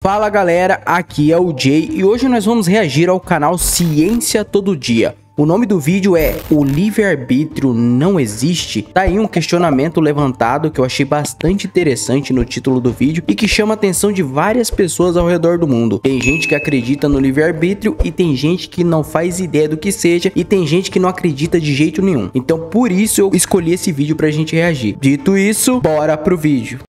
Fala galera, aqui é o Jay e hoje nós vamos reagir ao canal Ciência Todo Dia. O nome do vídeo é O Livre-Arbítrio Não Existe? Tá aí um questionamento levantado que eu achei bastante interessante no título do vídeo e que chama a atenção de várias pessoas ao redor do mundo. Tem gente que acredita no livre-arbítrio e tem gente que não faz ideia do que seja e tem gente que não acredita de jeito nenhum. Então por isso eu escolhi esse vídeo pra gente reagir. Dito isso, bora pro vídeo.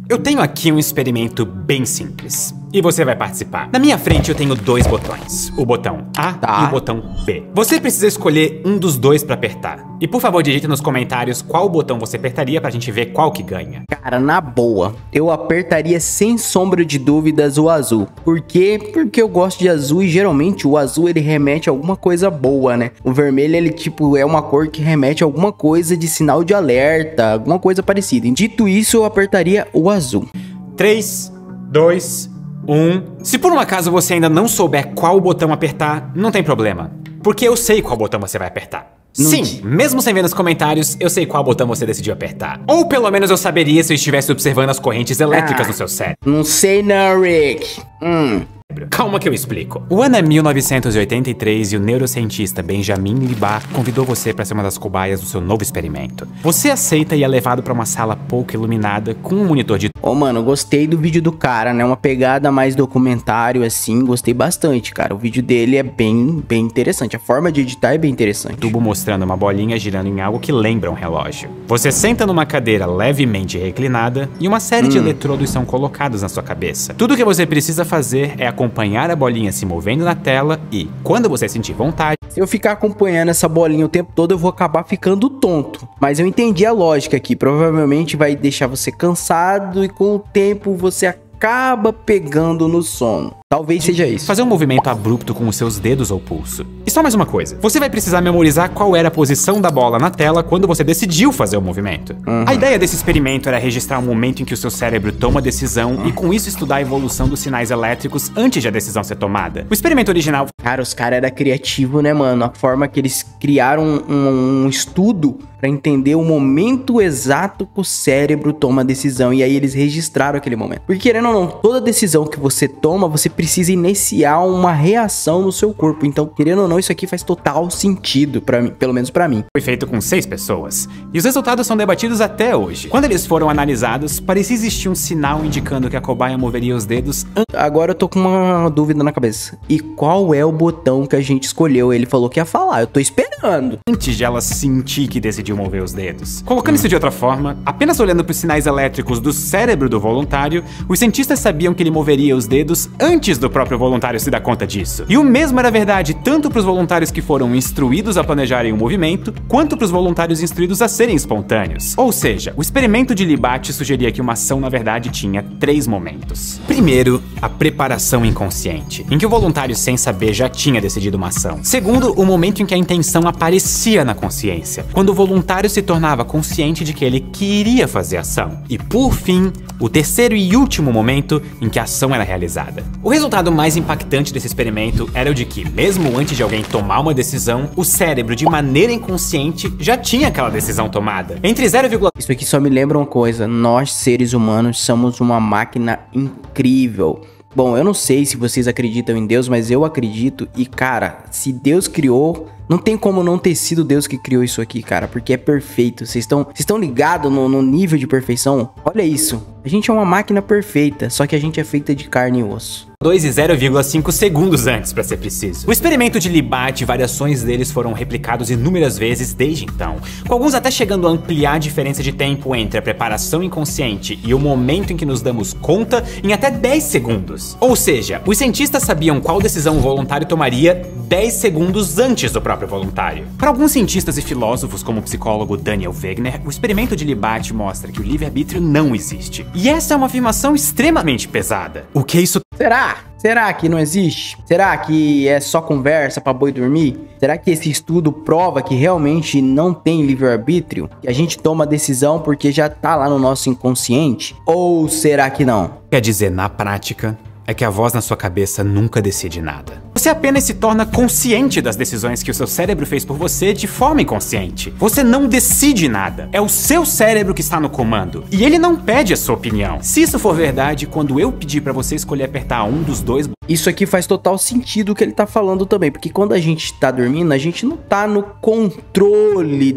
Eu tenho aqui um experimento bem simples e você vai participar. Na minha frente eu tenho dois botões, o botão A e o botão B. Você precisa escolher um dos dois pra apertar. E por favor digite nos comentários qual botão você apertaria pra gente ver qual que ganha. Cara, na boa, eu apertaria sem sombra de dúvidas o azul. Por quê? Porque eu gosto de azul e geralmente o azul ele remete a alguma coisa boa, né? O vermelho ele tipo é uma cor que remete a alguma coisa de sinal de alerta, alguma coisa parecida. Dito isso, eu apertaria o azul. 3, 2, 1. Se por um acaso você ainda não souber qual botão apertar, não tem problema, porque eu sei qual botão você vai apertar. Sim, mesmo sem ver nos comentários, eu sei qual botão você decidiu apertar. Ou pelo menos eu saberia se eu estivesse observando as correntes elétricas no seu cérebro. Não sei não, Rick. Calma que eu explico. O ano é 1983 e o neurocientista Benjamin Libet convidou você para ser uma das cobaias do seu novo experimento. Você aceita e é levado para uma sala pouco iluminada com um monitor de... Ô mano, gostei do vídeo do cara, né? Uma pegada mais documentário assim, gostei bastante, cara. O vídeo dele é bem interessante. A forma de editar é bem interessante. Tubo mostrando uma bolinha girando em algo que lembra um relógio. Você senta numa cadeira levemente reclinada e uma série de eletrodos são colocados na sua cabeça. Tudo que você precisa fazer é acompanhar a bolinha se movendo na tela e, quando você sentir vontade... Se eu ficar acompanhando essa bolinha o tempo todo, eu vou acabar ficando tonto. Mas eu entendi a lógica aqui. Provavelmente vai deixar você cansado e com o tempo você acaba pegando no sono. Talvez seja isso. Fazer um movimento abrupto com os seus dedos ou pulso. E só mais uma coisa. Você vai precisar memorizar qual era a posição da bola na tela quando você decidiu fazer o movimento. A ideia desse experimento era registrar um momento em que o seu cérebro toma a decisão e com isso estudar a evolução dos sinais elétricos antes de a decisão ser tomada. O experimento original... Cara, os caras eram criativos, né, mano? A forma que eles criaram um estudo pra entender o momento exato que o cérebro toma a decisão. E aí eles registraram aquele momento. Porque querendo ou não, toda decisão que você toma, você precisa iniciar uma reação no seu corpo. Então, querendo ou não, isso aqui faz total sentido pra mim, pelo menos pra mim. Foi feito com 6 pessoas. E os resultados são debatidos até hoje. Quando eles foram analisados, parecia existir um sinal indicando que a cobaia moveria os dedos... Agora eu tô com uma dúvida na cabeça. E qual é o botão que a gente escolheu? Ele falou que ia falar, eu tô esperando. Antes de ela sentir que decidiu mover os dedos. Colocando isso de outra forma, apenas olhando para os sinais elétricos do cérebro do voluntário, os cientistas sabiam que ele moveria os dedos antes do próprio voluntário se dar conta disso. E o mesmo era verdade tanto para os voluntários que foram instruídos a planejarem o movimento, quanto para os voluntários instruídos a serem espontâneos. Ou seja, o experimento de Libet sugeria que uma ação na verdade tinha 3 momentos. Primeiro, a preparação inconsciente, em que o voluntário sem saber já tinha decidido uma ação. Segundo, o momento em que a intenção aparecia na consciência, quando o voluntário se tornava consciente de que ele queria fazer a ação. E por fim, o terceiro e último momento em que a ação era realizada. O resultado mais impactante desse experimento era o de que, mesmo antes de alguém tomar uma decisão, o cérebro, de maneira inconsciente, já tinha aquela decisão tomada. Entre 0, Isso aqui só me lembra uma coisa, nós seres humanos somos uma máquina incrível. Bom, eu não sei se vocês acreditam em Deus, mas eu acredito e, cara, se Deus criou... Não tem como não ter sido Deus que criou isso aqui, cara, porque é perfeito. Vocês estão ligados no nível de perfeição? Olha isso. A gente é uma máquina perfeita, só que a gente é feita de carne e osso. 2 e 0,5 segundos antes, para ser preciso. O experimento de Libet e variações deles foram replicados inúmeras vezes desde então, com alguns até chegando a ampliar a diferença de tempo entre a preparação inconsciente e o momento em que nos damos conta em até 10 segundos. Ou seja, os cientistas sabiam qual decisão o voluntário tomaria 10 segundos antes do próprio voluntário. Para alguns cientistas e filósofos, como o psicólogo Daniel Wegner, o experimento de Libet mostra que o livre-arbítrio não existe. E essa é uma afirmação extremamente pesada. O que isso... Será que não existe? Será que é só conversa pra boi dormir? Será que esse estudo prova que realmente não tem livre-arbítrio? Que a gente toma a decisão porque já tá lá no nosso inconsciente? Ou será que não? Quer dizer, na prática, é que a voz na sua cabeça nunca decide nada. Você Você apenas se torna consciente das decisões que o seu cérebro fez por você de forma inconsciente. Você não decide nada. É o seu cérebro que está no comando. E ele não pede a sua opinião. Se isso for verdade, quando eu pedir pra você escolher apertar um dos dois... Isso aqui faz total sentido o que ele tá falando também, porque quando a gente tá dormindo, a gente não tá no controle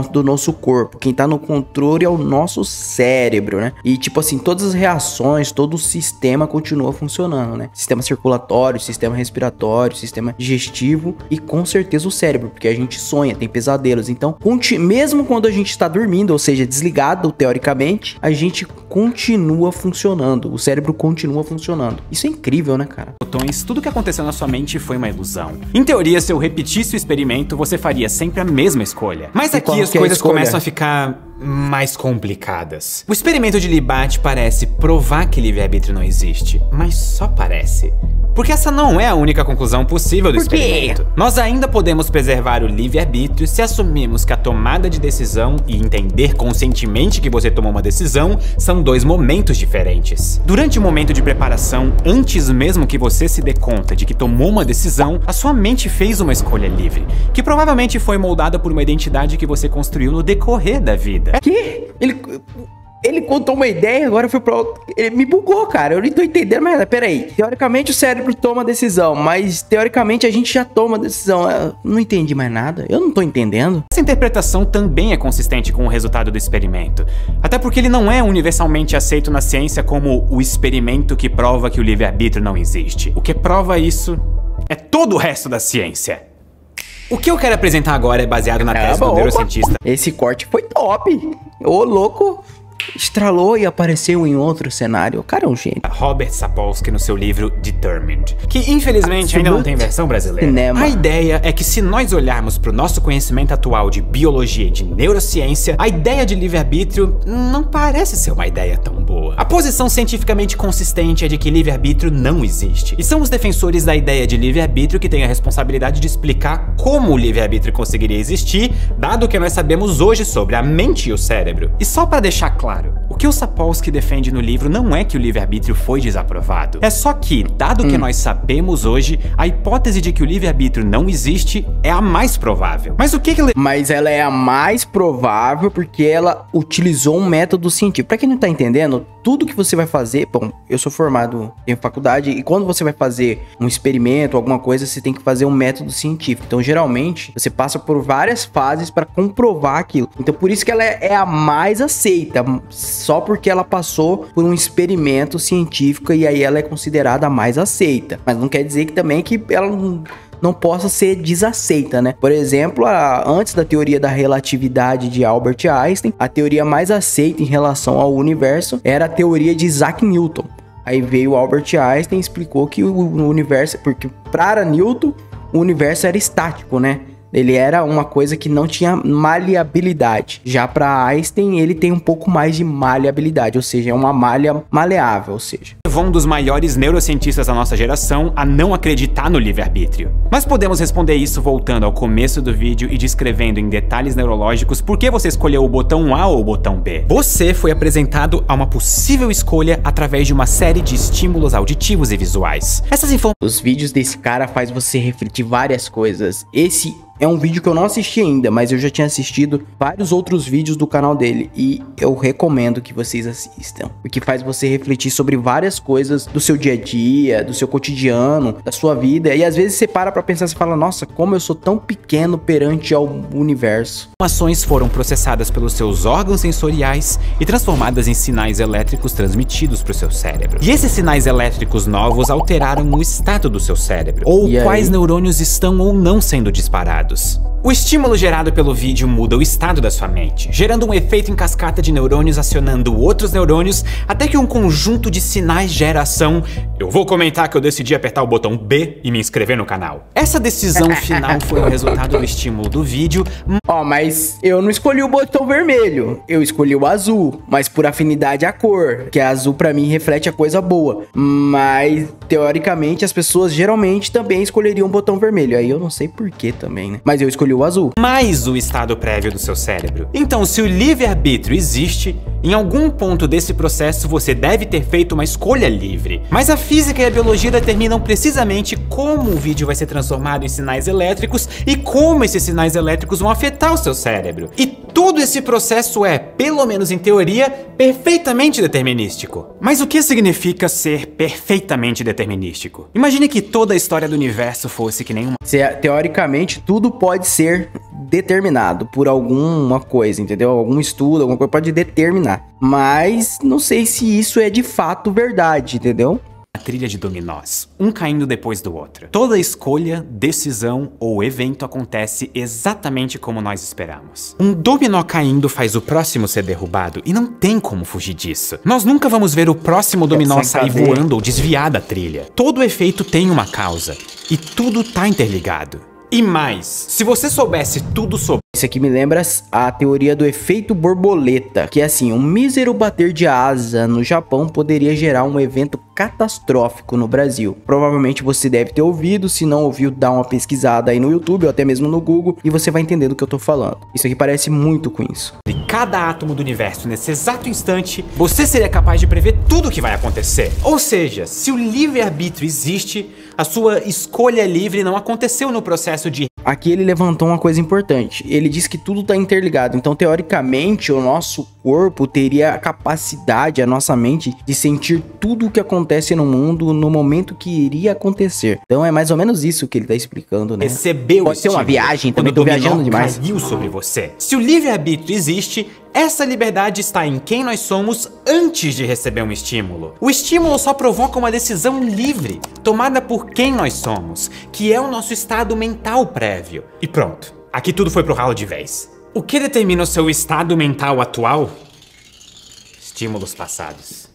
do nosso corpo. Quem tá no controle é o nosso cérebro, né? E tipo assim, todas as reações, todo o sistema continua funcionando, né? Sistema circulatório, sistema respiratório, sistema digestivo e com certeza o cérebro, porque a gente sonha, tem pesadelos. Então, mesmo quando a gente tá dormindo, ou seja, desligado teoricamente, a gente continua funcionando. O cérebro continua funcionando. Isso é incrível, né, cara? Botões, tudo que aconteceu na sua mente foi uma ilusão. Em teoria, se eu repetisse o experimento, você faria sempre a mesma escolha. Mas aqui as coisas começam a ficar mais complicadas. O experimento de Libat parece provar que livre-arbítrio não existe, mas só parece. Porque essa não é a única conclusão possível do experimento. Nós ainda podemos preservar o livre-arbítrio se assumirmos que a tomada de decisão e entender conscientemente que você tomou uma decisão são dois momentos diferentes. Durante o momento de preparação, antes mesmo que você se dê conta de que tomou uma decisão, a sua mente fez uma escolha livre, que provavelmente foi moldada por uma identidade que você construiu no decorrer da vida. Que? Ele contou uma ideia, agora foi pra outro. Ele me bugou, cara. Eu não tô entendendo, mas peraí. Teoricamente o cérebro toma a decisão, mas teoricamente a gente já toma a decisão. Eu não entendi mais nada. Eu não tô entendendo. Essa interpretação também é consistente com o resultado do experimento. Até porque ele não é universalmente aceito na ciência como o experimento que prova que o livre-arbítrio não existe. O que prova isso é todo o resto da ciência. O que eu quero apresentar agora é baseado na tese do neurocientista. Esse corte foi top. Ô, louco. Estralou e apareceu em outro cenário. O cara é um gênio. Robert Sapolsky no seu livro Determined, que infelizmente ainda não tem versão brasileira. Cinema. A ideia é que se nós olharmos para o nosso conhecimento atual de biologia e de neurociência, a ideia de livre-arbítrio não parece ser uma ideia tão boa. A posição cientificamente consistente é de que livre-arbítrio não existe. E são os defensores da ideia de livre-arbítrio que têm a responsabilidade de explicar como o livre-arbítrio conseguiria existir, dado que nós sabemos hoje sobre a mente e o cérebro. E só para deixar claro, o que o Sapolsky defende no livro não é que o livre-arbítrio foi desaprovado. É só que, dado que nós sabemos hoje, a hipótese de que o livre-arbítrio não existe é a mais provável. Mas o que Mas ela é a mais provável porque ela utilizou um método científico. Pra quem não tá entendendo, tudo que você vai fazer... Bom, eu sou formado em faculdade e quando você vai fazer um experimento, alguma coisa, você tem que fazer um método científico. Então, geralmente, você passa por várias fases para comprovar aquilo. Então, por isso que ela é a mais aceita. Só porque ela passou por um experimento científico e aí ela é considerada a mais aceita. Mas não quer dizer que também que ela não possa ser desaceita, né? Por exemplo, antes da teoria da relatividade de Albert Einstein, a teoria mais aceita em relação ao universo era a teoria de Isaac Newton. Aí veio Albert Einstein e explicou que o universo... Porque para Newton, o universo era estático, né? Ele era uma coisa que não tinha maleabilidade. Já para Einstein, ele tem um pouco mais de maleabilidade, ou seja, é uma malha maleável, ou seja... Um dos maiores neurocientistas da nossa geração a não acreditar no livre-arbítrio. Mas podemos responder isso voltando ao começo do vídeo e descrevendo em detalhes neurológicos por que você escolheu o botão A ou o botão B. Você foi apresentado a uma possível escolha através de uma série de estímulos auditivos e visuais. Os vídeos desse cara faz você refletir várias coisas. Esse é um vídeo que eu não assisti ainda, mas eu já tinha assistido vários outros vídeos do canal dele e eu recomendo que vocês assistam, porque faz você refletir sobre várias coisas do seu dia a dia, do seu cotidiano, da sua vida, e às vezes você para pra pensar e fala, nossa, como eu sou tão pequeno perante ao universo. Informações foram processadas pelos seus órgãos sensoriais e transformadas em sinais elétricos transmitidos para o seu cérebro. E esses sinais elétricos novos alteraram o estado do seu cérebro, ou quais neurônios estão ou não sendo disparados. O estímulo gerado pelo vídeo muda o estado da sua mente, gerando um efeito em cascata de neurônios acionando outros neurônios, até que um conjunto de sinais gera ação. Eu vou comentar que eu decidi apertar o botão B e me inscrever no canal. Essa decisão final foi o resultado do estímulo do vídeo. Mas eu não escolhi o botão vermelho, eu escolhi o azul, mas por afinidade à cor, que azul pra mim reflete a coisa boa. Mas, teoricamente, as pessoas geralmente também escolheriam o botão vermelho, aí eu não sei por que também, né? Mas eu escolhi o azul. Mais o estado prévio do seu cérebro. Então, se o livre-arbítrio existe, em algum ponto desse processo você deve ter feito uma escolha livre. Mas a física física e a biologia determinam precisamente como o vídeo vai ser transformado em sinais elétricos e como esses sinais elétricos vão afetar o seu cérebro. E todo esse processo é, pelo menos em teoria, perfeitamente determinístico. Mas o que significa ser perfeitamente determinístico? Imagine que toda a história do universo fosse que nem uma... Teoricamente, tudo pode ser determinado por alguma coisa, entendeu? Algum estudo, alguma coisa pode determinar. Mas não sei se isso é de fato verdade, entendeu? A trilha de dominós, um caindo depois do outro. Toda escolha, decisão ou evento acontece exatamente como nós esperamos. Um dominó caindo faz o próximo ser derrubado e não tem como fugir disso. Nós nunca vamos ver o próximo dominó sair voando ou desviar da trilha. Todo efeito tem uma causa e tudo tá interligado. E mais, se você soubesse tudo sobre... Isso aqui me lembra a teoria do efeito borboleta, que é assim, um mísero bater de asa no Japão poderia gerar um evento catastrófico no Brasil. Provavelmente você deve ter ouvido, se não ouviu, dá uma pesquisada aí no YouTube ou até mesmo no Google e você vai entender do que eu tô falando. Isso aqui parece muito com isso. De cada átomo do universo nesse exato instante, você seria capaz de prever tudo o que vai acontecer. Ou seja, se o livre-arbítrio existe, a sua escolha livre não aconteceu no processo de... Aqui ele levantou uma coisa importante. Ele diz que tudo está interligado. Então, teoricamente, o nosso corpo teria a capacidade, a nossa mente, de sentir tudo o que acontece no mundo no momento que iria acontecer. Então, é mais ou menos isso que ele está explicando, né? Recebeu Pode ser uma viagem, também tô viajando demais. Caiu sobre você. Se o livre-arbítrio existe, essa liberdade está em quem nós somos antes de receber um estímulo. O estímulo só provoca uma decisão livre, tomada por quem nós somos, que é o nosso estado mental prévio. E pronto, aqui tudo foi pro ralo de vez. O que determina o seu estado mental atual? Estímulos passados.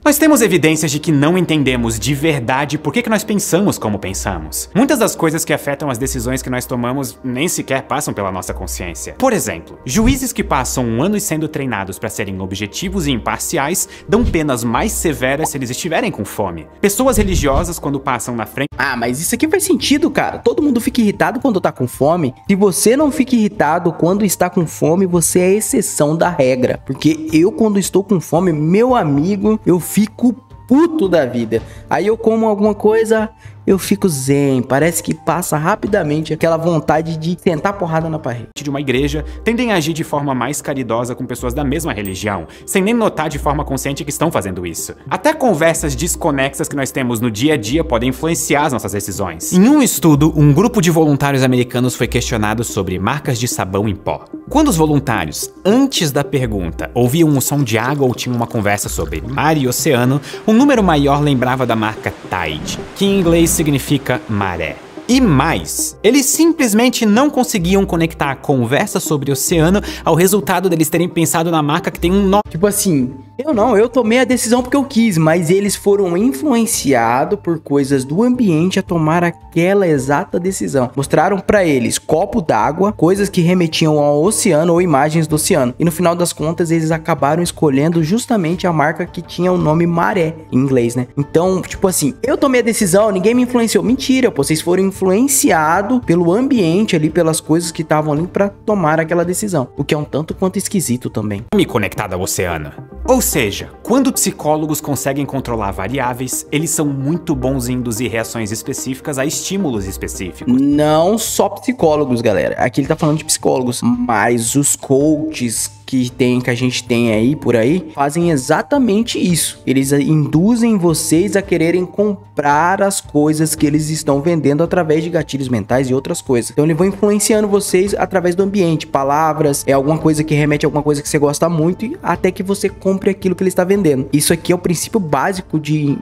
Nós temos evidências de que não entendemos de verdade por que nós pensamos como pensamos. Muitas das coisas que afetam as decisões que nós tomamos nem sequer passam pela nossa consciência. Por exemplo, juízes que passam anos sendo treinados para serem objetivos e imparciais dão penas mais severas se eles estiverem com fome. Pessoas religiosas, quando passam na frente... Ah, mas isso aqui faz sentido, cara. Todo mundo fica irritado quando tá com fome. Se você não fica irritado quando está com fome, você é a exceção da regra. Porque eu, quando estou com fome, meu amigo, eu fico puto da vida. Aí eu como alguma coisa, eu fico zen. Parece que passa rapidamente aquela vontade de sentar porrada na parede. De uma igreja tendem a agir de forma mais caridosa com pessoas da mesma religião, sem nem notar de forma consciente que estão fazendo isso. Até conversas desconexas que nós temos no dia a dia podem influenciar as nossas decisões. Em um estudo, um grupo de voluntários americanos foi questionado sobre marcas de sabão em pó. Quando os voluntários, antes da pergunta, ouviam um som de água ou tinham uma conversa sobre mar e oceano, um número maior lembrava da marca Tide, que em inglês significa maré. E mais, eles simplesmente não conseguiam conectar a conversa sobre o oceano ao resultado deles terem pensado na marca que tem um nome. Tipo assim, eu tomei a decisão porque eu quis, mas eles foram influenciados por coisas do ambiente a tomar aquela exata decisão. Mostraram pra eles copo d'água, coisas que remetiam ao oceano ou imagens do oceano. E no final das contas, eles acabaram escolhendo justamente a marca que tinha o nome maré, em inglês, né? Então, tipo assim, eu tomei a decisão, ninguém me influenciou. Mentira, vocês foram influenciado pelo ambiente ali, pelas coisas que estavam ali para tomar aquela decisão, o que é um tanto quanto esquisito também. Conectado ao oceano. Ou seja, quando psicólogos conseguem controlar variáveis, eles são muito bons em induzir reações específicas a estímulos específicos. Não só psicólogos, galera. Aqui ele tá falando de psicólogos, mas os coaches que a gente tem aí por aí fazem exatamente isso. Eles induzem vocês a quererem comprar as coisas que eles estão vendendo através de gatilhos mentais e outras coisas. Então eles vão influenciando vocês através do ambiente, palavras, é alguma coisa que remete a alguma coisa que você gosta muito e até que você compre aquilo que ele está vendendo. Isso aqui é o princípio básico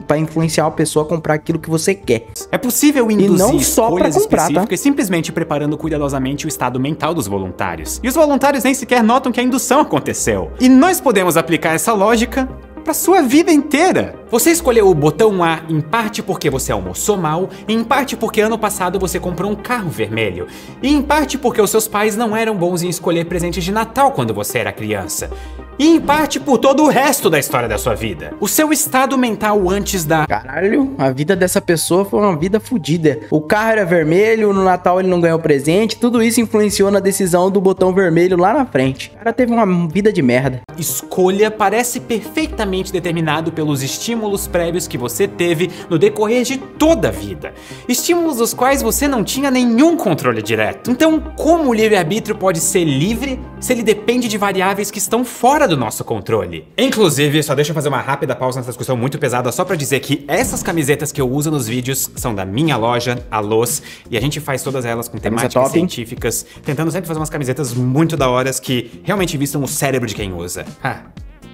para influenciar a pessoa a comprar aquilo que você quer. É possível induzir não só escolhas comprar, específicas, simplesmente preparando cuidadosamente o estado mental dos voluntários. E os voluntários nem sequer notam que a indução aconteceu. E nós podemos aplicar essa lógica para sua vida inteira. Você escolheu o botão A em parte porque você almoçou mal, em parte porque ano passado você comprou um carro vermelho, e em parte porque os seus pais não eram bons em escolher presentes de Natal quando você era criança. E em parte por todo o resto da história da sua vida. O seu estado mental antes da... Caralho, a vida dessa pessoa foi uma vida fodida. O carro era vermelho, no Natal ele não ganhou presente, tudo isso influenciou na decisão do botão vermelho lá na frente. O cara teve uma vida de merda. Escolha parece perfeitamente determinado pelos estímulos prévios que você teve no decorrer de toda a vida. Estímulos dos quais você não tinha nenhum controle direto. Então, como o livre-arbítrio pode ser livre se ele depende de variáveis que estão fora do nosso controle? Inclusive, só deixa eu fazer uma rápida pausa nessa discussão muito pesada só pra dizer que essas camisetas que eu uso nos vídeos são da minha loja, a Los, e a gente faz todas elas com temáticas científicas, tentando sempre fazer umas camisetas muito da horas que realmente vistam o cérebro de quem usa.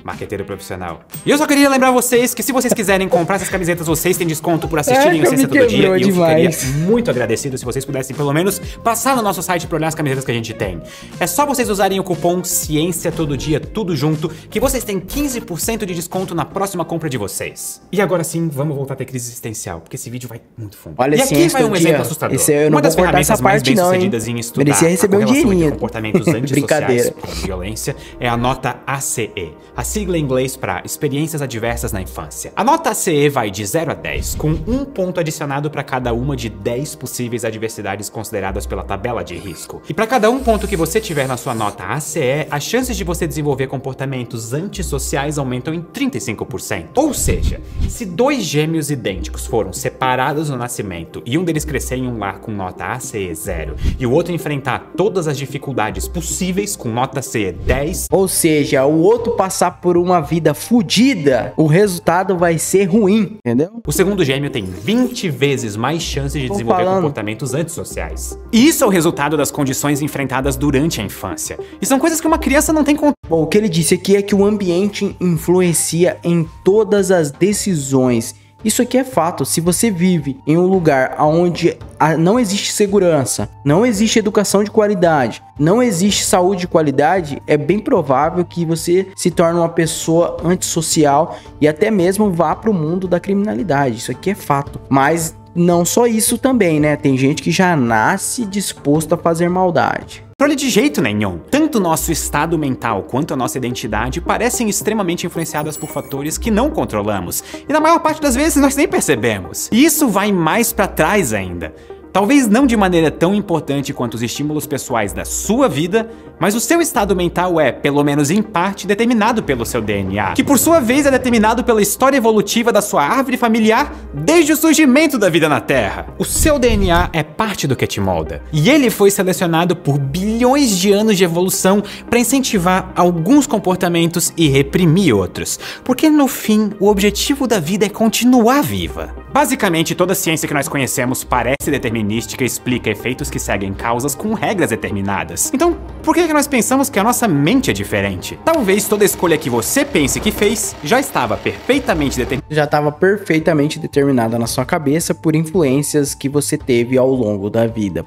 Marqueteiro profissional. E eu só queria lembrar vocês que se vocês quiserem comprar essas camisetas, vocês têm desconto por assistirem o Ciência Todo Dia. E eu ficaria muito agradecido se vocês pudessem pelo menos passar no nosso site pra olhar as camisetas que a gente tem. É só vocês usarem o cupom Ciência Todo Dia, tudo junto, que vocês têm 15% de desconto na próxima compra de vocês. E agora sim, vamos voltar a ter crise existencial, porque esse vídeo vai muito fundo. Olha, e aqui vai um exemplo assustador. Uma das ferramentas mais bem-sucedidas em estudar merecia receber um dinheirinho. Comportamentos antissociais como violência é a nota ACE, a sigla em inglês para experiências adversas na infância. A nota ACE vai de 0 a 10, com um ponto adicionado para cada uma de 10 possíveis adversidades consideradas pela tabela de risco. E para cada um ponto que você tiver na sua nota ACE, as chances de você desenvolver comportamentos antissociais aumentam em 35%. Ou seja, se dois gêmeos idênticos foram separados no nascimento e um deles crescer em um lar com nota ACE 0 e o outro enfrentar todas as dificuldades possíveis com nota ACE 10, ou seja, o outro passar por uma vida fodida, o resultado vai ser ruim, entendeu? O segundo gêmeo tem 20 vezes mais chances de desenvolver comportamentos antissociais. E isso é o resultado das condições enfrentadas durante a infância. E são coisas que uma criança não tem controle. Bom, o que ele disse aqui é que o ambiente influencia em todas as decisões. Isso aqui é fato. Se você vive em um lugar onde não existe segurança, não existe educação de qualidade, não existe saúde de qualidade, é bem provável que você se torne uma pessoa antissocial e até mesmo vá para o mundo da criminalidade. Isso aqui é fato. Mas não só isso também, né? Tem gente que já nasce disposto a fazer maldade. De jeito nenhum. Tanto o nosso estado mental quanto a nossa identidade parecem extremamente influenciadas por fatores que não controlamos, e na maior parte das vezes nós nem percebemos. E isso vai mais pra trás ainda. Talvez não de maneira tão importante quanto os estímulos pessoais da sua vida, mas o seu estado mental é, pelo menos em parte, determinado pelo seu DNA, que por sua vez é determinado pela história evolutiva da sua árvore familiar desde o surgimento da vida na Terra. O seu DNA é parte do que te molda, e ele foi selecionado por bilhões de anos de evolução para incentivar alguns comportamentos e reprimir outros, porque no fim, o objetivo da vida é continuar viva. Basicamente, toda a ciência que nós conhecemos parece determinística e explica efeitos que seguem causas com regras determinadas. Então, por que nós pensamos que a nossa mente é diferente? Talvez toda escolha que você pense que fez já estava perfeitamente determinada na sua cabeça por influências que você teve ao longo da vida.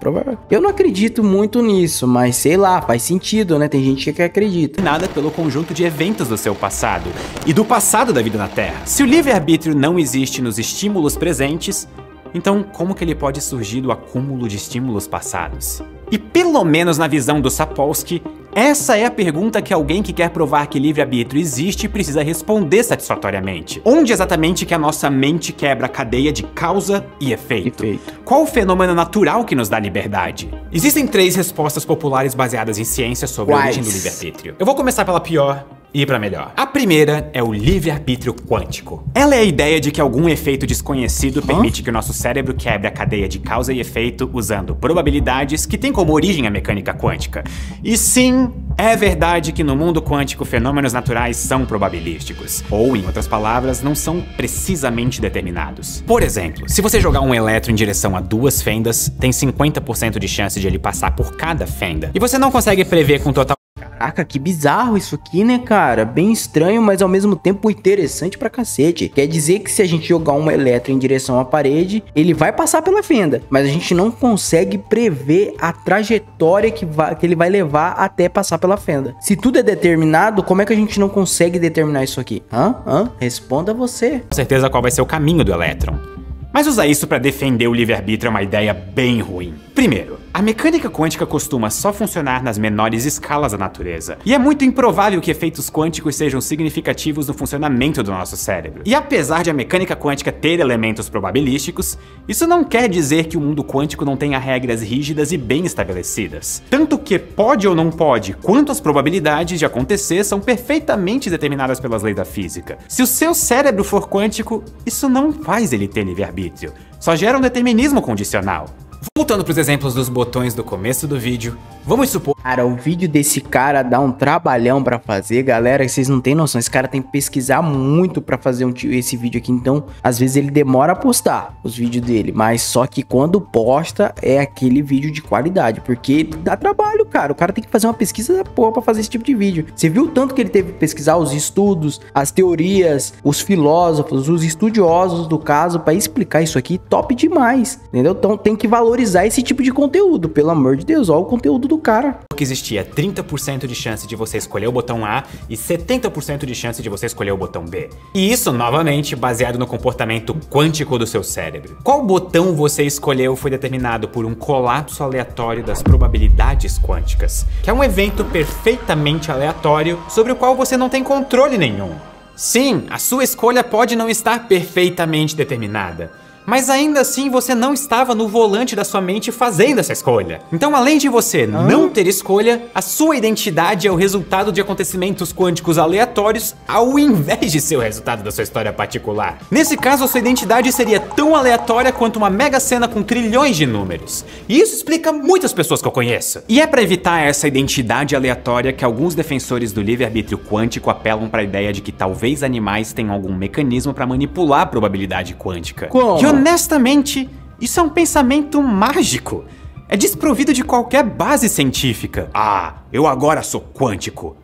Eu não acredito muito nisso, mas sei lá, faz sentido, né? Tem gente que acredita. Nada pelo conjunto de eventos do seu passado e do passado da vida na Terra. Se o livre-arbítrio não existe nos estímulos presentes, então como que ele pode surgir do acúmulo de estímulos passados? E pelo menos na visão do Sapolsky, essa é a pergunta que alguém que quer provar que livre-arbítrio existe precisa responder satisfatoriamente. Onde exatamente que a nossa mente quebra a cadeia de causa e efeito? Qual o fenômeno natural que nos dá liberdade? Existem 3 respostas populares baseadas em ciência sobre a origem do livre-arbítrio. Eu vou começar pela pior e pra melhor. A primeira é o livre-arbítrio quântico. Ela é a ideia de que algum efeito desconhecido permite que o nosso cérebro quebre a cadeia de causa e efeito usando probabilidades que tem como origem a mecânica quântica. E sim, é verdade que no mundo quântico fenômenos naturais são probabilísticos, ou em outras palavras, não são precisamente determinados. Por exemplo, se você jogar um elétron em direção a 2 fendas, tem 50% de chance de ele passar por cada fenda. E você não consegue prever com total... Caraca, que bizarro isso aqui, né, cara? Bem estranho, mas ao mesmo tempo interessante pra cacete. Quer dizer que se a gente jogar um elétron em direção à parede, ele vai passar pela fenda, mas a gente não consegue prever a trajetória que ele vai levar até passar pela fenda. Se tudo é determinado, como é que a gente não consegue determinar isso aqui? Responda você. Com certeza qual vai ser o caminho do elétron. Mas usar isso pra defender o livre-arbítrio é uma ideia bem ruim. Primeiro, a mecânica quântica costuma só funcionar nas menores escalas da natureza, e é muito improvável que efeitos quânticos sejam significativos no funcionamento do nosso cérebro. E apesar de a mecânica quântica ter elementos probabilísticos, isso não quer dizer que o mundo quântico não tenha regras rígidas e bem estabelecidas. Tanto que pode ou não pode, quanto as probabilidades de acontecer são perfeitamente determinadas pelas leis da física. Se o seu cérebro for quântico, isso não faz ele ter livre-arbítrio, só gera um determinismo condicional. Voltando para os exemplos dos botões do começo do vídeo, vamos supor... Cara, o vídeo desse cara dá um trabalhão pra fazer, galera, vocês não tem noção, esse cara tem que pesquisar muito pra fazer esse vídeo aqui, então, às vezes ele demora a postar os vídeos dele, mas só que quando posta, é aquele vídeo de qualidade, porque dá trabalho, cara, o cara tem que fazer uma pesquisa da porra pra fazer esse tipo de vídeo. Você viu o tanto que ele teve que pesquisar os estudos, as teorias, os filósofos, os estudiosos do caso pra explicar isso aqui, top demais, entendeu? Então tem que valorizar esse tipo de conteúdo, pelo amor de Deus, olha o conteúdo do cara. Que existia 30% de chance de você escolher o botão A e 70% de chance de você escolher o botão B. E isso, novamente, baseado no comportamento quântico do seu cérebro. Qual botão você escolheu foi determinado por um colapso aleatório das probabilidades quânticas, que é um evento perfeitamente aleatório sobre o qual você não tem controle nenhum. Sim, a sua escolha pode não estar perfeitamente determinada, mas ainda assim você não estava no volante da sua mente fazendo essa escolha. Então, além de você não ter escolha, a sua identidade é o resultado de acontecimentos quânticos aleatórios ao invés de ser o resultado da sua história particular. Nesse caso, a sua identidade seria tão aleatória quanto uma mega sena com trilhões de números. E isso explica muitas pessoas que eu conheço. E é para evitar essa identidade aleatória que alguns defensores do livre-arbítrio quântico apelam para a ideia de que talvez animais tenham algum mecanismo para manipular a probabilidade quântica. Como? Honestamente, isso é um pensamento mágico. É desprovido de qualquer base científica. Ah, eu agora sou quântico.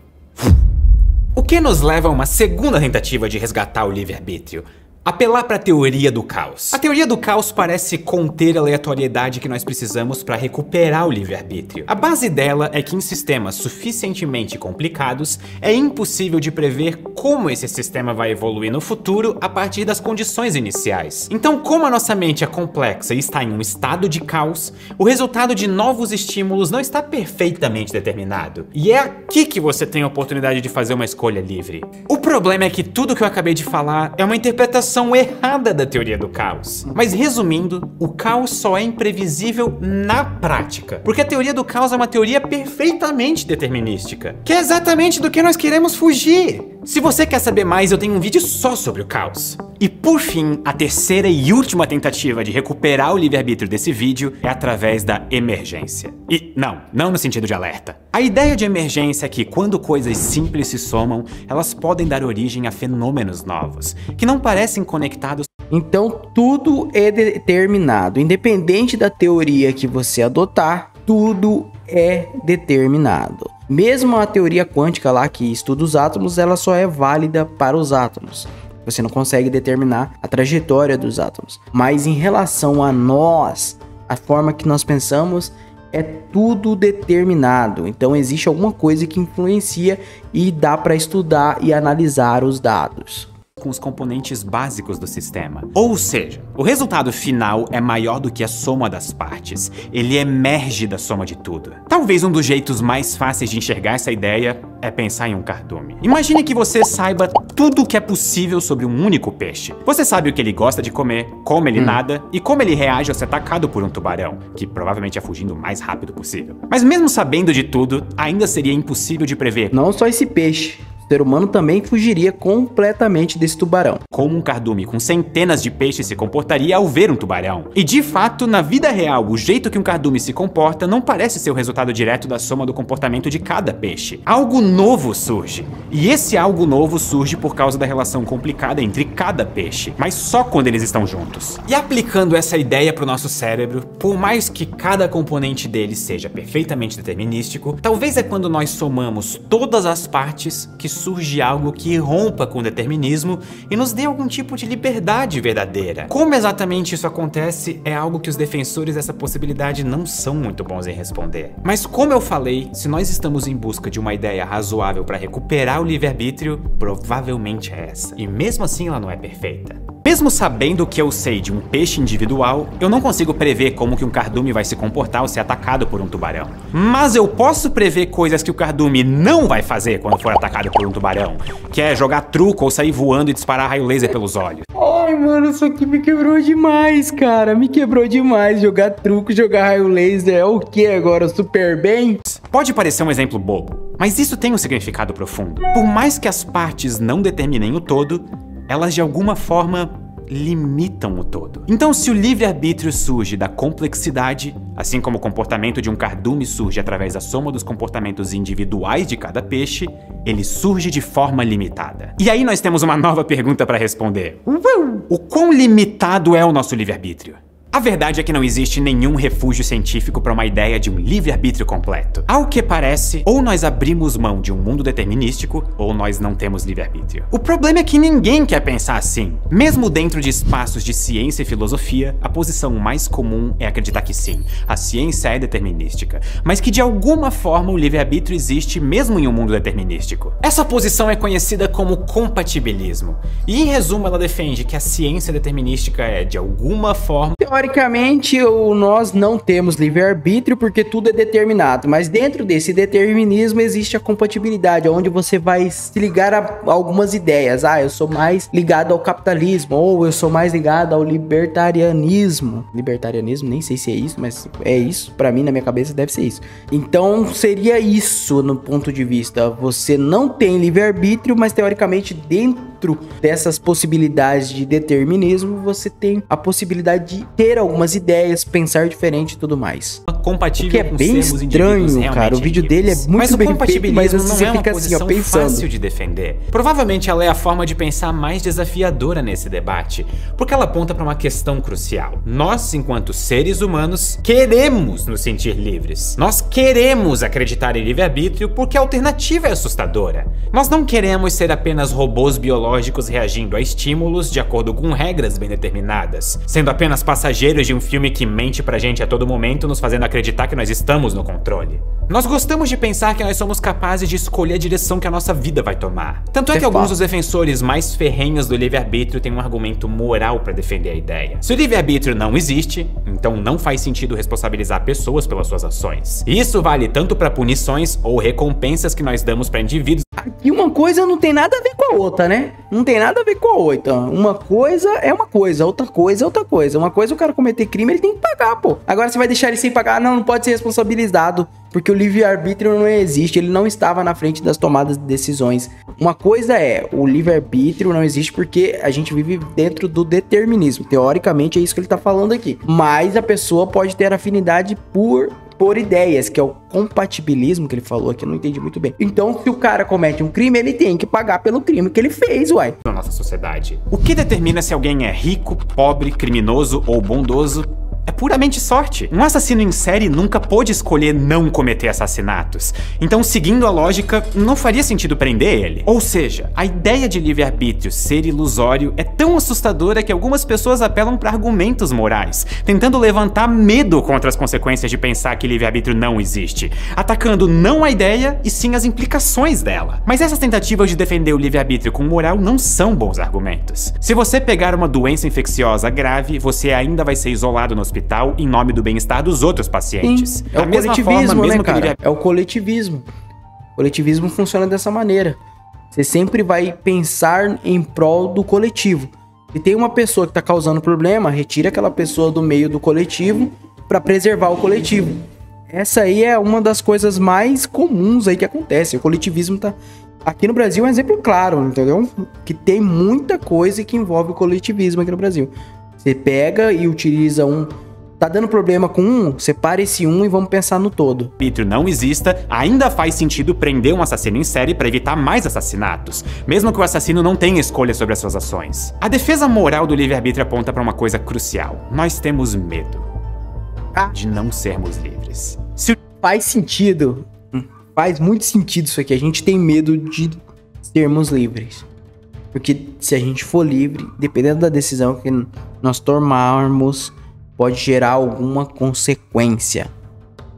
O que nos leva a uma segunda tentativa de resgatar o livre-arbítrio. Apelar para a teoria do caos. A teoria do caos parece conter a aleatoriedade que nós precisamos para recuperar o livre-arbítrio. A base dela é que em sistemas suficientemente complicados, é impossível de prever como esse sistema vai evoluir no futuro a partir das condições iniciais. Então, como a nossa mente é complexa e está em um estado de caos, o resultado de novos estímulos não está perfeitamente determinado. E é aqui que você tem a oportunidade de fazer uma escolha livre. O problema é que tudo que eu acabei de falar é uma interpretação errada da teoria do caos. Mas resumindo, o caos só é imprevisível na prática, porque a teoria do caos é uma teoria perfeitamente determinística, que é exatamente do que nós queremos fugir. Se você quer saber mais, eu tenho um vídeo só sobre o caos. E por fim, a terceira e última tentativa de recuperar o livre-arbítrio desse vídeo é através da emergência. E não no sentido de alerta. A ideia de emergência é que quando coisas simples se somam, elas podem dar origem a fenômenos novos, que não parecem conectados. Então tudo é determinado, independente da teoria que você adotar, tudo é determinado. Mesmo a teoria quântica lá que estuda os átomos, ela só é válida para os átomos. Você não consegue determinar a trajetória dos átomos. Mas em relação a nós, a forma que nós pensamos, é tudo determinado. Então existe alguma coisa que influencia e dá para estudar e analisar os dados com os componentes básicos do sistema. Ou seja, o resultado final é maior do que a soma das partes. Ele emerge da soma de tudo. Talvez um dos jeitos mais fáceis de enxergar essa ideia é pensar em um cardume. Imagine que você saiba tudo o que é possível sobre um único peixe. Você sabe o que ele gosta de comer, como ele nada e como ele reage ao ser atacado por um tubarão, que provavelmente é fugindo o mais rápido possível. Mas mesmo sabendo de tudo, ainda seria impossível de prever. Não só esse peixe. O ser humano também fugiria completamente desse tubarão. Como um cardume com centenas de peixes se comportaria ao ver um tubarão. E de fato, na vida real, o jeito que um cardume se comporta não parece ser o resultado direto da soma do comportamento de cada peixe. Algo novo surge. E esse algo novo surge por causa da relação complicada entre cada peixe, mas só quando eles estão juntos. E aplicando essa ideia para o nosso cérebro, por mais que cada componente dele seja perfeitamente determinístico, talvez é quando nós somamos todas as partes que surge algo que rompa com o determinismo e nos dê algum tipo de liberdade verdadeira. Como exatamente isso acontece é algo que os defensores dessa possibilidade não são muito bons em responder. Mas como eu falei, se nós estamos em busca de uma ideia razoável para recuperar o livre-arbítrio, provavelmente é essa. E mesmo assim ela não é perfeita. Mesmo sabendo o que eu sei de um peixe individual, eu não consigo prever como que um cardume vai se comportar ao ser atacado por um tubarão. Mas eu posso prever coisas que o cardume não vai fazer quando for atacado por um tubarão, que é jogar truco ou sair voando e disparar raio laser pelos olhos. Ai, mano, isso aqui me quebrou demais, cara. Me quebrou demais. Jogar truco, jogar raio laser. É o que agora? Super bem? Pode parecer um exemplo bobo, mas isso tem um significado profundo. Por mais que as partes não determinem o todo, elas de alguma forma limitam o todo. Então, se o livre-arbítrio surge da complexidade, assim como o comportamento de um cardume surge através da soma dos comportamentos individuais de cada peixe, ele surge de forma limitada. E aí nós temos uma nova pergunta para responder. O quão limitado é o nosso livre-arbítrio? A verdade é que não existe nenhum refúgio científico para uma ideia de um livre-arbítrio completo. Ao que parece, ou nós abrimos mão de um mundo determinístico, ou nós não temos livre-arbítrio. O problema é que ninguém quer pensar assim. Mesmo dentro de espaços de ciência e filosofia, a posição mais comum é acreditar que sim, a ciência é determinística, mas que de alguma forma o livre-arbítrio existe mesmo em um mundo determinístico. Essa posição é conhecida como compatibilismo, e em resumo ela defende que a ciência determinística é, de alguma forma, teoricamente, nós não temos livre-arbítrio porque tudo é determinado, mas dentro desse determinismo existe a compatibilidade, onde você vai se ligar a algumas ideias. Ah, eu sou mais ligado ao capitalismo, ou eu sou mais ligado ao libertarianismo. Libertarianismo, nem sei se é isso, mas é isso. Pra mim, na minha cabeça, deve ser isso. Então, seria isso no ponto de vista. Você não tem livre-arbítrio, mas teoricamente, dentro dessas possibilidades de determinismo, você tem a possibilidade de ter algumas ideias, pensar diferente e tudo mais. Compatível que é bem estranho, cara. O vídeo dele é muito bem feito, mas não é uma posição fácil de defender. Provavelmente ela é a forma de pensar mais desafiadora nesse debate, porque ela aponta para uma questão crucial. Nós, enquanto seres humanos, queremos nos sentir livres. Nós queremos acreditar em livre-arbítrio porque a alternativa é assustadora. Nós não queremos ser apenas robôs biológicos reagindo a estímulos de acordo com regras bem determinadas, sendo apenas passageiros de um filme que mente pra gente a todo momento, nos fazendo acreditar que nós estamos no controle. Nós gostamos de pensar que nós somos capazes de escolher a direção que a nossa vida vai tomar. Tanto é que alguns dos defensores mais ferrenhos do livre-arbítrio têm um argumento moral pra defender a ideia. Se o livre-arbítrio não existe, então não faz sentido responsabilizar pessoas pelas suas ações. E isso vale tanto pra punições ou recompensas que nós damos pra indivíduos. Aqui uma coisa não tem nada a ver com a outra, né? Não tem nada a ver com a outra. Uma coisa é uma coisa, outra coisa é outra coisa. Uma coisa, o cara cometer crime, ele tem que pagar, pô. Agora você vai deixar ele sem pagar? Não pode ser responsabilizado, porque o livre-arbítrio não existe, ele não estava na frente das tomadas de decisões. Uma coisa é, o livre-arbítrio não existe porque a gente vive dentro do determinismo. Teoricamente é isso que ele tá falando aqui. Mas a pessoa pode ter afinidade por ideias, que é o compatibilismo que ele falou aqui, eu não entendi muito bem. Então, se o cara comete um crime, ele tem que pagar pelo crime que ele fez, uai. Na nossa sociedade. O que determina se alguém é rico, pobre, criminoso ou bondoso é puramente sorte. Um assassino em série nunca pôde escolher não cometer assassinatos. Então, seguindo a lógica, não faria sentido prender ele. Ou seja, a ideia de livre-arbítrio ser ilusório é tão assustadora que algumas pessoas apelam para argumentos morais, tentando levantar medo contra as consequências de pensar que livre-arbítrio não existe, atacando não a ideia e sim as implicações dela. Mas essas tentativas de defender o livre-arbítrio com moral não são bons argumentos. Se você pegar uma doença infecciosa grave, você ainda vai ser isolado no hospital em nome do bem-estar dos outros pacientes. Sim, é o coletivismo, né, cara? É o coletivismo. O coletivismo funciona dessa maneira. Você sempre vai pensar em prol do coletivo. Se tem uma pessoa que tá causando problema, retira aquela pessoa do meio do coletivo para preservar o coletivo. Essa aí é uma das coisas mais comuns aí que acontece. O coletivismo tá... Aqui no Brasil é um exemplo claro, entendeu? Que tem muita coisa que envolve o coletivismo aqui no Brasil. Você pega e utiliza um... Tá dando problema com um, separa esse um e vamos pensar no todo. Livre-arbítrio não exista, ainda faz sentido prender um assassino em série para evitar mais assassinatos, mesmo que o assassino não tenha escolha sobre as suas ações. A defesa moral do livre-arbítrio aponta para uma coisa crucial. Nós temos medo de não sermos livres. Faz sentido, faz muito sentido isso aqui. A gente tem medo de sermos livres. Porque se a gente for livre, dependendo da decisão que nós tomarmos, pode gerar alguma consequência.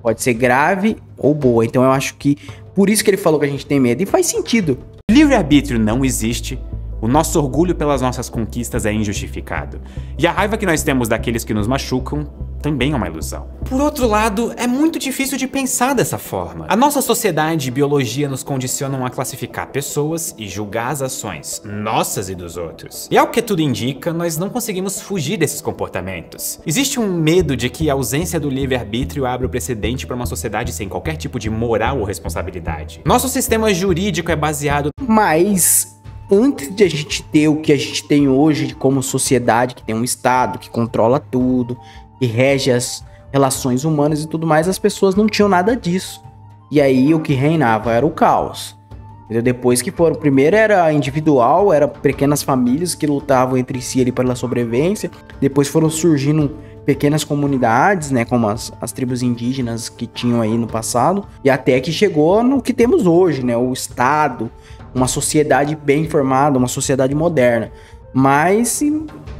Pode ser grave ou boa. Então eu acho que por isso que ele falou que a gente tem medo. E faz sentido. Livre-arbítrio não existe. O nosso orgulho pelas nossas conquistas é injustificado. E a raiva que nós temos daqueles que nos machucam também é uma ilusão. Por outro lado, é muito difícil de pensar dessa forma. A nossa sociedade e biologia nos condicionam a classificar pessoas e julgar as ações, nossas e dos outros. E ao que tudo indica, nós não conseguimos fugir desses comportamentos. Existe um medo de que a ausência do livre-arbítrio abra o precedente para uma sociedade sem qualquer tipo de moral ou responsabilidade. Nosso sistema jurídico é baseado... Mas antes de a gente ter o que a gente tem hoje como sociedade, que tem um Estado que controla tudo, que rege as relações humanas e tudo mais, as pessoas não tinham nada disso. E aí o que reinava era o caos. Entendeu? Depois que foram, primeiro era individual, era pequenas famílias que lutavam entre si ali pela sobrevivência. Depois foram surgindo pequenas comunidades, né, como as tribos indígenas que tinham aí no passado. E até que chegou no que temos hoje, né, o Estado, uma sociedade bem formada, uma sociedade moderna. Mas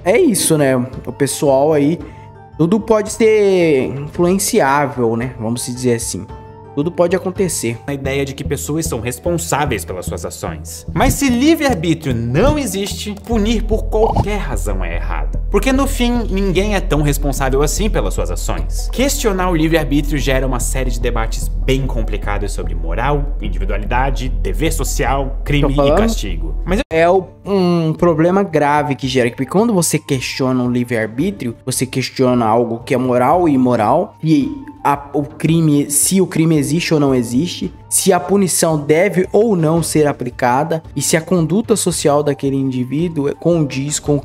é isso, né, o pessoal aí, tudo pode ser influenciável, né, vamos dizer assim. Tudo pode acontecer. A ideia de que pessoas são responsáveis pelas suas ações. Mas se livre-arbítrio não existe, punir por qualquer razão é errado. Porque no fim, ninguém é tão responsável assim pelas suas ações. Questionar o livre-arbítrio gera uma série de debates bem complicados sobre moral, individualidade, dever social, crime e castigo. Mas é um problema grave que gera, porque quando você questiona o livre-arbítrio, você questiona algo que é moral e imoral, e o crime, se o crime existe ou não existe, se a punição deve ou não ser aplicada, e se a conduta social daquele indivíduo condiz com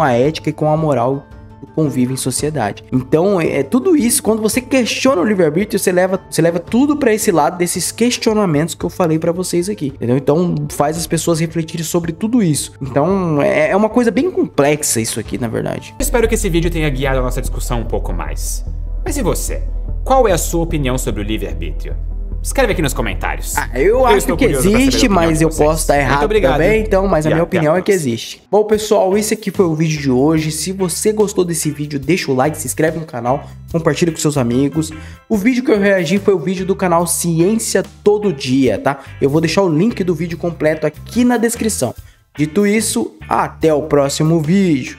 a ética e com a moral do convívio em sociedade. Então, tudo isso, quando você questiona o livre-arbítrio, você leva tudo para esse lado desses questionamentos que eu falei para vocês aqui, entendeu? Então, faz as pessoas refletirem sobre tudo isso. Então, é uma coisa bem complexa isso aqui, na verdade. Eu espero que esse vídeo tenha guiado a nossa discussão um pouco mais. Mas e você? Qual é a sua opinião sobre o livre-arbítrio? Escreve aqui nos comentários. Eu acho que existe, mas eu posso estar errado também, então, mas a minha opinião é que existe. Bom, pessoal, esse aqui foi o vídeo de hoje. Se você gostou desse vídeo, deixa o like, se inscreve no canal, compartilha com seus amigos. O vídeo que eu reagi foi o vídeo do canal Ciência Todo Dia, tá? Eu vou deixar o link do vídeo completo aqui na descrição. Dito isso, até o próximo vídeo.